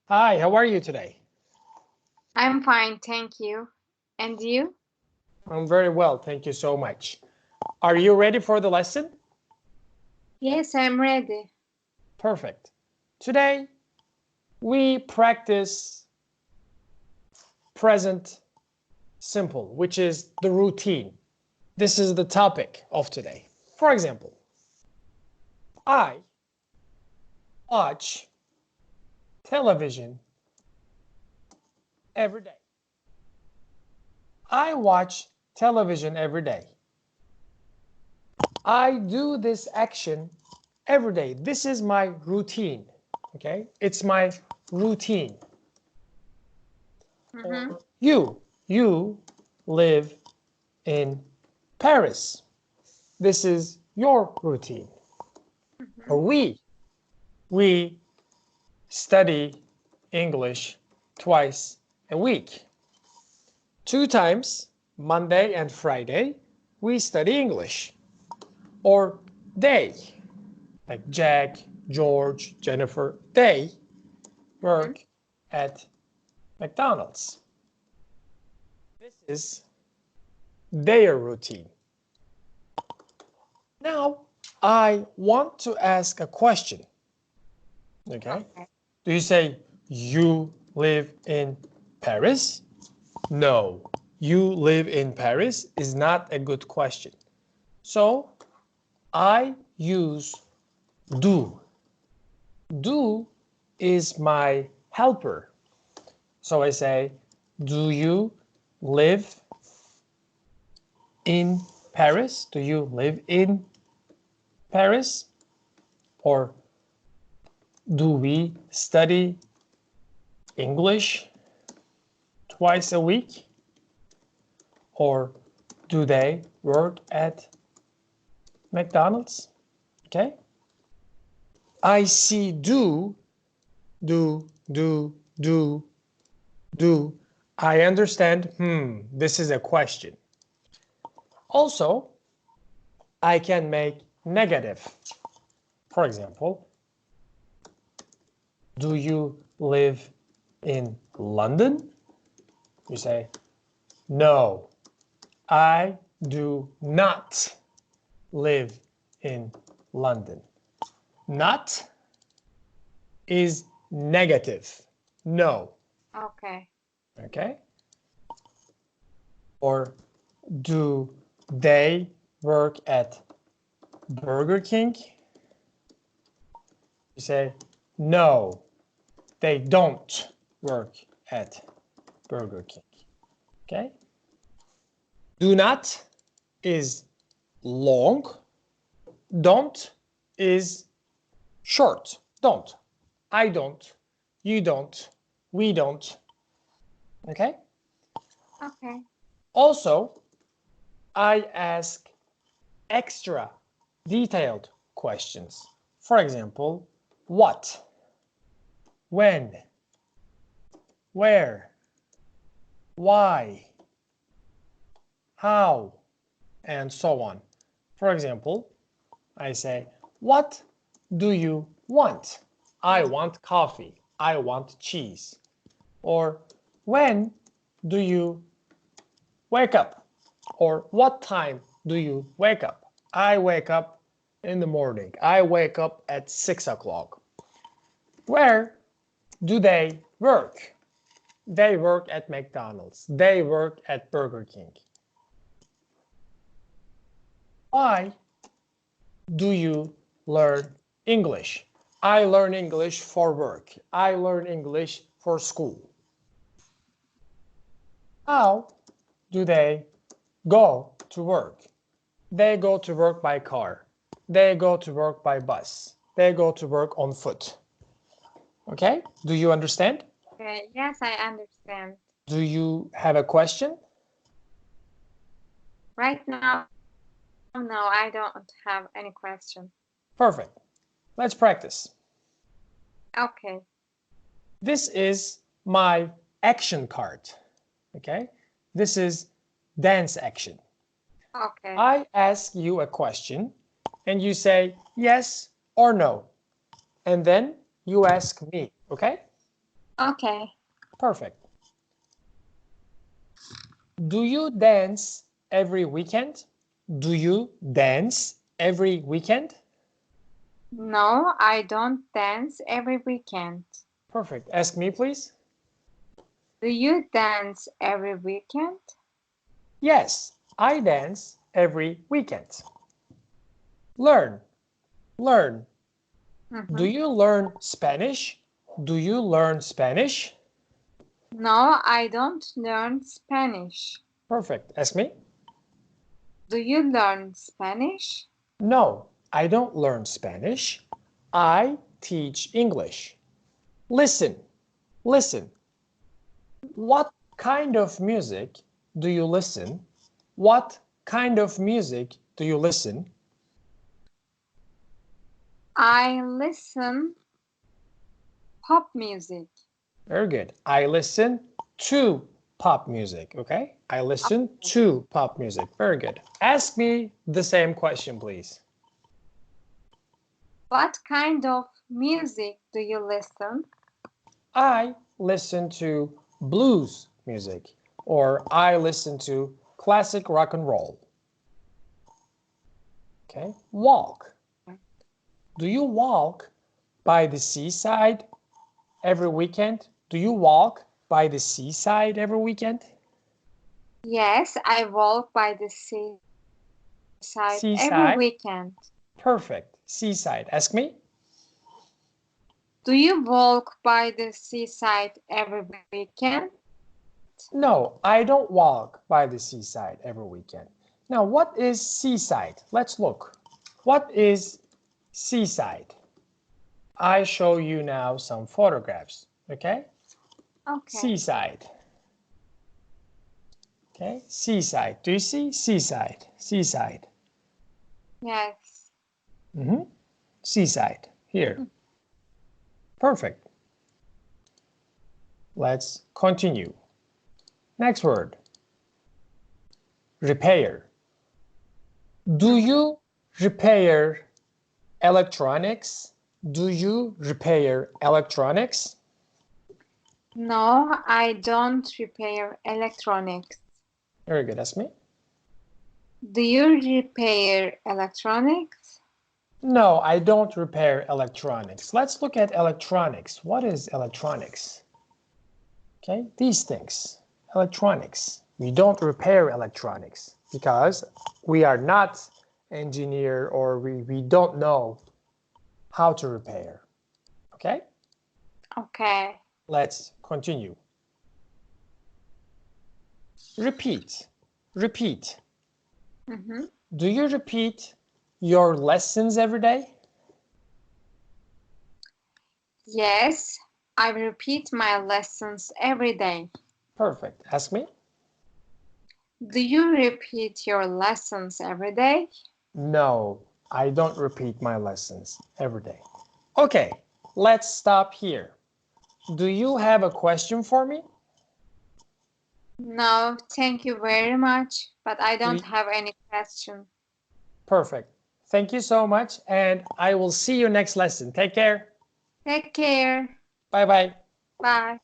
Hi, how are you today? I'm fine, thank you. And you? I'm very well, thank you so much. Are you ready for the lesson? Yes, I'm ready. Perfect. Today, we practice present simple, which is the routine. This is the topic of today. For example, I watch television every day. I watch television every day. I do this action every day. This is my routine. Okay, it's my routine. Or you live in Paris. This is your routine. Or we study English twice a week. 2 times, Monday and Friday, we study English. Or they, like Jack, George, Jennifer, they work at McDonald's. This is their routine. Now, I want to ask a question. Okay? Do you say you live in Paris? No, you live in Paris is not a good question. So, I use do. Do is my helper. So I say, do you live in Paris? Do you live in Paris? Or do we study English twice a week? Or do they work at McDonald's? Okay. I see do. I understand, this is a question. Also, I can make negative. For example, do you live in London? You say, no, I do not live in London. Not is negative. No. Okay. Okay. Or do they work at Burger King? You say, no, they don't work at Burger King. Okay. Do not is long. Don't is short. Don't. I don't. You don't. We don't. Okay? Okay. Also, I ask extra detailed questions. For example, what? When? Where? Why? How? And so on. For example, I say, what do you want? I want coffee. I want cheese. Or when do you wake up? Or what time do you wake up? I wake up in the morning. I wake up at 6 o'clock. Where do they work? They work at McDonald's. They work at Burger King. Why do you learn English? I learn English for work. I learn English for school. How do they go to work? They go to work by car. They go to work by bus. They go to work on foot. Okay? Do you understand? Okay. Yes, I understand. Do you have a question? Right now, no, I don't have any question. Perfect. Let's practice. Okay. This is my action card. Okay? This is dance action. Okay. I ask you a question and you say yes or no. And then you ask me, okay? Okay. Perfect. Do you dance every weekend? Do you dance every weekend? No, I don't dance every weekend. Perfect. Ask me, please. Do you dance every weekend? Yes, I dance every weekend. Learn. Learn. Do you learn Spanish? Do you learn Spanish? No, I don't learn Spanish. Perfect. Ask me. Do you learn Spanish? No, I don't learn Spanish. I teach English. Listen. Listen. What kind of music do you listen? What kind of music do you listen? I listen pop music. Very good. I listen to pop music, okay? I listen to pop music. Very good. Ask me the same question, please. What kind of music do you listen? I listen to blues music, or I listen to classic rock and roll. Okay, walk. Do you walk by the seaside every weekend? Do you walk by the seaside every weekend? Yes, I walk by the seaside every Seaside. weekend. Perfect. Seaside. Ask me. Do you walk by the seaside every weekend? No, I don't walk by the seaside every weekend. Now, what is seaside? Let's look. What is seaside? I show you now some photographs, okay? Okay. Seaside. Okay, seaside. Do you see? Seaside. Seaside. Yes. Seaside. Here. Perfect. Let's continue. Next word. Repair. Do you repair electronics? Do you repair electronics? No, I don't repair electronics. Very good. Ask me. Do you repair electronics? No, I don't repair electronics. Let's look at electronics. What is electronics? Okay, these things. Electronics. We don't repair electronics because we are not engineer or we don't know how to repair. Okay? Okay. Let's continue. Repeat. Repeat. Do you repeat your lessons every day? Yes, I repeat my lessons every day. Perfect. Ask me. Do you repeat your lessons every day? No, I don't repeat my lessons every day. Okay, let's stop here. Do you have a question for me? No, thank you very much, but I don't have any question. Perfect. Thank you so much, and I will see you next lesson. Take care. Take care. Bye-bye. Bye.